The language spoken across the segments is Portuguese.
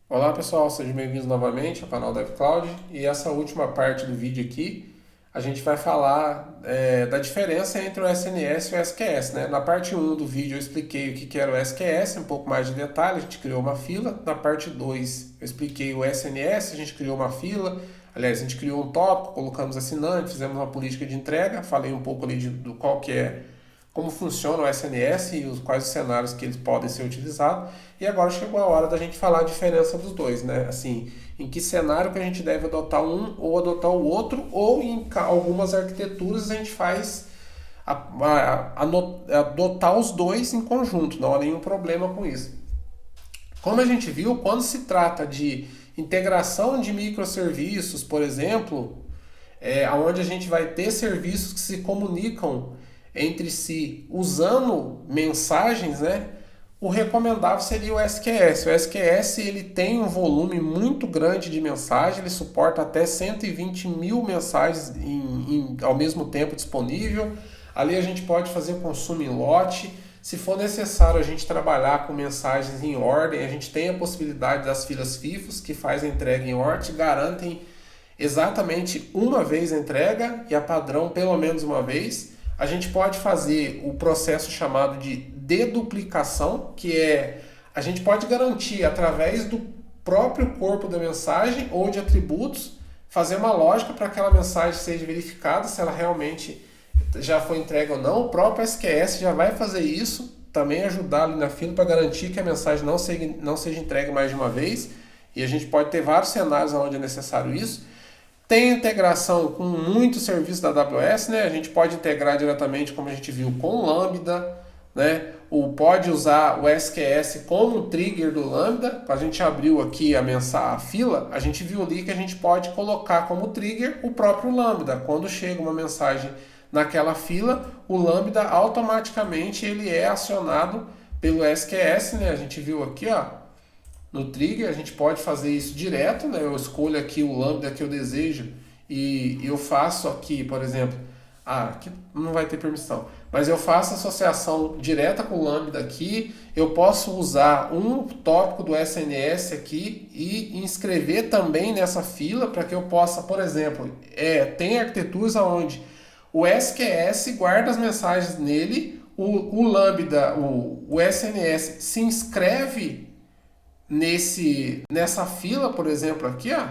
Olá pessoal, sejam bem-vindos novamente ao canal DevCloud e essa última parte do vídeo aqui a gente vai falar da diferença entre o SNS e o SQS, né? Na parte um do vídeo eu expliquei o que era o SQS, um pouco mais de detalhe, a gente criou uma fila. Na parte 2 eu expliquei o SNS, a gente criou uma fila, aliás, a gente criou um tópico, colocamos assinante, fizemos uma política de entrega, falei um pouco ali do qual que é como funciona o SNS e quais os cenários que eles podem ser utilizados. E agora chegou a hora da gente falar a diferença dos dois, né? Assim, em que cenário que a gente deve adotar um ou adotar o outro, ou em algumas arquiteturas a gente faz adotar os dois em conjunto, não há nenhum problema com isso. Como a gente viu, quando se trata de integração de microserviços, por exemplo, onde a gente vai ter serviços que se comunicam entre si usando mensagens, né? O recomendável seria o SQS. O SQS ele tem um volume muito grande de mensagens, ele suporta até 120 mil mensagens ao mesmo tempo disponível. Ali a gente pode fazer consumo em lote. Se for necessário a gente trabalhar com mensagens em ordem, a gente tem a possibilidade das filas FIFOs, que faz a entrega em ordem, garantem exatamente uma vez a entrega e a padrão pelo menos uma vez. A gente pode fazer o processo chamado de deduplicação, que é a gente pode garantir através do próprio corpo da mensagem ou de atributos, fazer uma lógica para que aquela mensagem seja verificada se ela realmente já foi entregue ou não. O próprio SQS já vai fazer isso, também ajudar ali na fila para garantir que a mensagem não seja entregue mais de uma vez. E a gente pode ter vários cenários onde é necessário isso. Tem integração com muitos serviços da AWS, né? A gente pode integrar diretamente, como a gente viu, com o Lambda, né? Ou pode usar o SQS como trigger do Lambda. A gente abriu aqui a fila, a gente viu ali que a gente pode colocar como trigger o próprio Lambda. Quando chega uma mensagem naquela fila, o Lambda automaticamente ele é acionado pelo SQS, né? A gente viu aqui, ó, no trigger, a gente pode fazer isso direto, né? Eu escolho aqui o lambda que eu desejo e eu faço aqui, por exemplo, aqui não vai ter permissão, mas eu faço associação direta com o lambda aqui. Eu posso usar um tópico do SNS aqui e inscrever também nessa fila para que eu possa, por exemplo, tem arquiteturas onde o SQS guarda as mensagens nele, o lambda, o SNS se inscreve nessa fila, por exemplo, aqui, ó,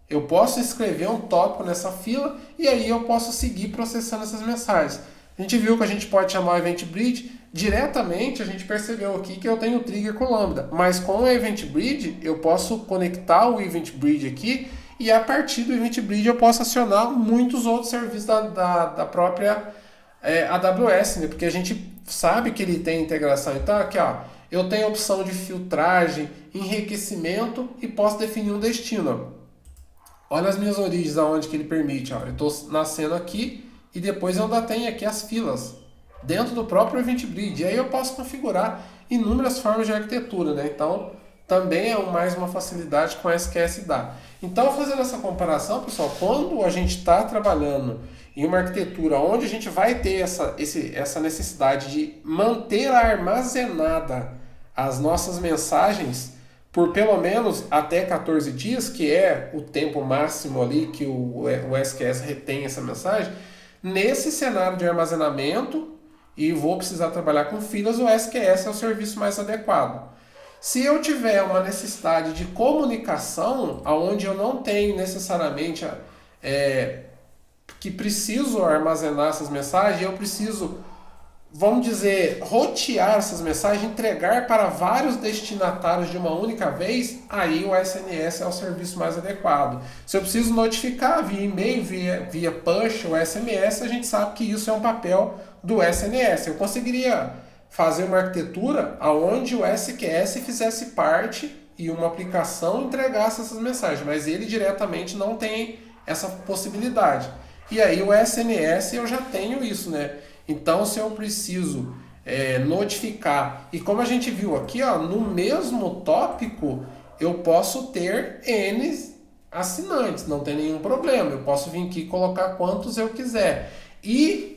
eu posso escrever um tópico nessa fila e aí eu posso seguir processando essas mensagens. A gente viu que a gente pode chamar o Event Bridge diretamente. A gente percebeu aqui que eu tenho o trigger com Lambda, mas com o Event Bridge eu posso conectar o Event Bridge aqui e a partir do Event Bridge eu posso acionar muitos outros serviços da própria AWS, né? Porque a gente sabe que ele tem integração. Então aqui, ó, eu tenho a opção de filtragem, enriquecimento e posso definir um destino. Olha as minhas origens, aonde que ele permite. Ó. Eu estou nascendo aqui e depois eu ainda tenho aqui as filas dentro do próprio Event Bridge. E aí eu posso configurar inúmeras formas de arquitetura, né? Então também é mais uma facilidade com a SQS dá. Então, fazendo essa comparação, pessoal, quando a gente está trabalhando em uma arquitetura onde a gente vai ter essa necessidade de manter armazenada as nossas mensagens por pelo menos até 14 dias, que é o tempo máximo ali que o SQS retém essa mensagem, nesse cenário de armazenamento, e vou precisar trabalhar com filas, o SQS é o serviço mais adequado. Se eu tiver uma necessidade de comunicação, onde eu não tenho necessariamente que preciso armazenar essas mensagens, eu preciso, vamos dizer, rotear essas mensagens, entregar para vários destinatários de uma única vez, aí o SNS é o serviço mais adequado. Se eu preciso notificar via e-mail, via push ou SMS, a gente sabe que isso é um papel do SNS. Eu conseguiria fazer uma arquitetura onde o SQS fizesse parte e uma aplicação entregasse essas mensagens, mas ele diretamente não tem essa possibilidade. E aí o SNS eu já tenho isso, né? Então se eu preciso notificar, e como a gente viu aqui, ó, no mesmo tópico eu posso ter N assinantes, não tem nenhum problema, eu posso vir aqui e colocar quantos eu quiser. E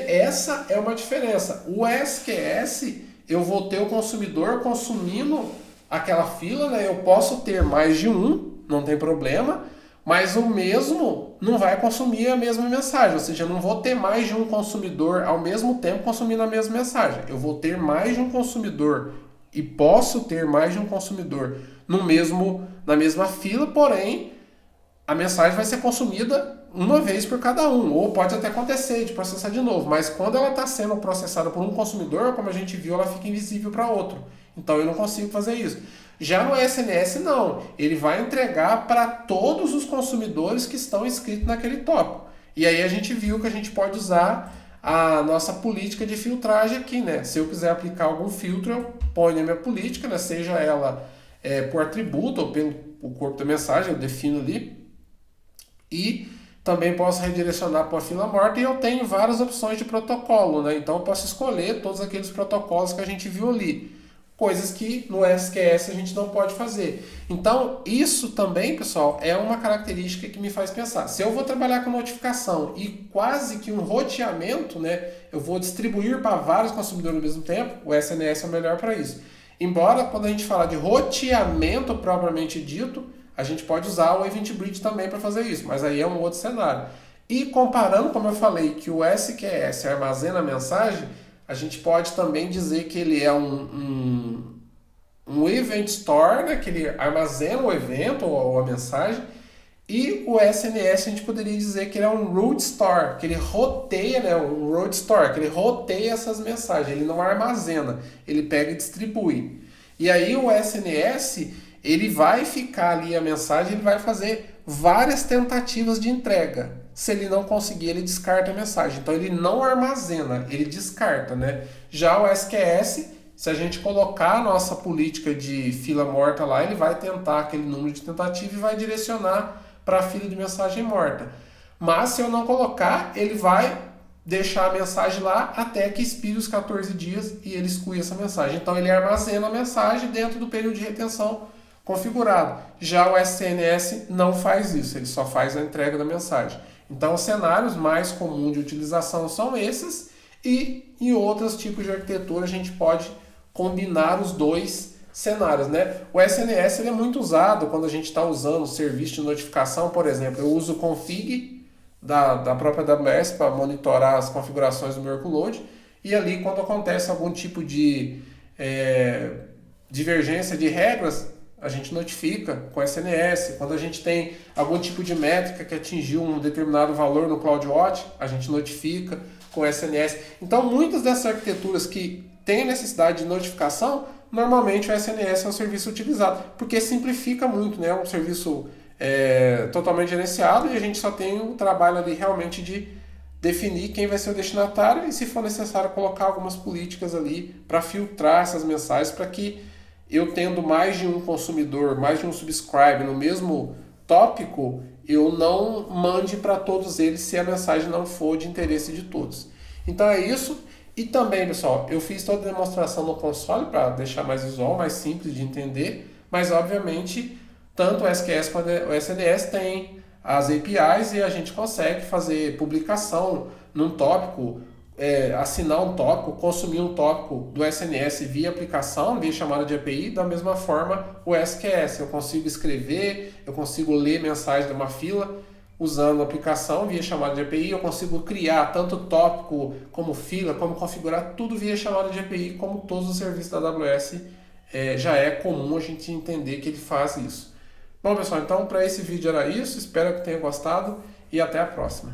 essa é uma diferença. O SQS, eu vou ter o consumidor consumindo aquela fila, né? Eu posso ter mais de um, não tem problema, mas o mesmo não vai consumir a mesma mensagem, ou seja, eu não vou ter mais de um consumidor ao mesmo tempo consumindo a mesma mensagem. Eu vou ter mais de um consumidor e posso ter mais de um consumidor na mesma fila, porém a mensagem vai ser consumida uma vez por cada um, ou pode até acontecer de processar de novo, mas quando ela está sendo processada por um consumidor, como a gente viu, ela fica invisível para outro. Então eu não consigo fazer isso. Já no SNS não, ele vai entregar para todos os consumidores que estão inscritos naquele tópico. E aí a gente viu que a gente pode usar a nossa política de filtragem aqui, né? Se eu quiser aplicar algum filtro, eu ponho na minha política, né? Seja ela por atributo ou pelo o corpo da mensagem, eu defino ali. E também posso redirecionar para a fila morta e eu tenho várias opções de protocolo, né? Então eu posso escolher todos aqueles protocolos que a gente viu ali. Coisas que no SQS a gente não pode fazer. Então, isso também, pessoal, é uma característica que me faz pensar. Se eu vou trabalhar com notificação e quase que um roteamento, né? Eu vou distribuir para vários consumidores ao mesmo tempo, o SNS é o melhor para isso. Embora, quando a gente fala de roteamento propriamente dito, a gente pode usar o Event Bridge também para fazer isso, mas aí é um outro cenário. E comparando, como eu falei, que o SQS armazena a mensagem, a gente pode também dizer que ele é um Event Store, né, que ele armazena o evento ou a mensagem, e o SNS a gente poderia dizer que ele é um Root Store, que ele roteia, né, um Root Store, que ele roteia essas mensagens, ele não armazena, ele pega e distribui. E aí o SNS, ele vai ficar ali a mensagem, ele vai fazer várias tentativas de entrega. Se ele não conseguir, ele descarta a mensagem. Então ele não armazena, ele descarta, né? Já o SQS, se a gente colocar a nossa política de fila morta lá, ele vai tentar aquele número de tentativa e vai direcionar para a fila de mensagem morta. Mas se eu não colocar, ele vai deixar a mensagem lá até que expire os 14 dias e ele exclui essa mensagem. Então ele armazena a mensagem dentro do período de retenção configurado. Já o SNS não faz isso, ele só faz a entrega da mensagem. Então os cenários mais comuns de utilização são esses, e em outros tipos de arquitetura a gente pode combinar os dois cenários, né? O SNS ele é muito usado quando a gente está usando o serviço de notificação, por exemplo. Eu uso o config da própria AWS para monitorar as configurações do meu workload, e ali quando acontece algum tipo de divergência de regras, a gente notifica com SNS. Quando a gente tem algum tipo de métrica que atingiu um determinado valor no CloudWatch, a gente notifica com SNS. Então, muitas dessas arquiteturas que têm necessidade de notificação, normalmente o SNS é um serviço utilizado, porque simplifica muito, né? É um serviço totalmente gerenciado e a gente só tem o trabalho ali realmente de definir quem vai ser o destinatário e, se for necessário, colocar algumas políticas ali para filtrar essas mensagens para que eu tendo mais de um consumidor, mais de um subscribe no mesmo tópico, eu não mande para todos eles se a mensagem não for de interesse de todos. Então é isso. E também, pessoal, eu fiz toda a demonstração no console para deixar mais visual, mais simples de entender, mas obviamente tanto o SQS quanto o SNS tem as APIs e a gente consegue fazer publicação num tópico, assinar um tópico, consumir um tópico do SNS via aplicação, via chamada de API. Da mesma forma o SQS, eu consigo escrever, eu consigo ler mensagem de uma fila usando a aplicação via chamada de API, eu consigo criar tanto tópico como fila, como configurar tudo via chamada de API, como todos os serviços da AWS já é comum a gente entender que ele faz isso. Bom, pessoal, então para esse vídeo era isso, espero que tenha gostado e até a próxima.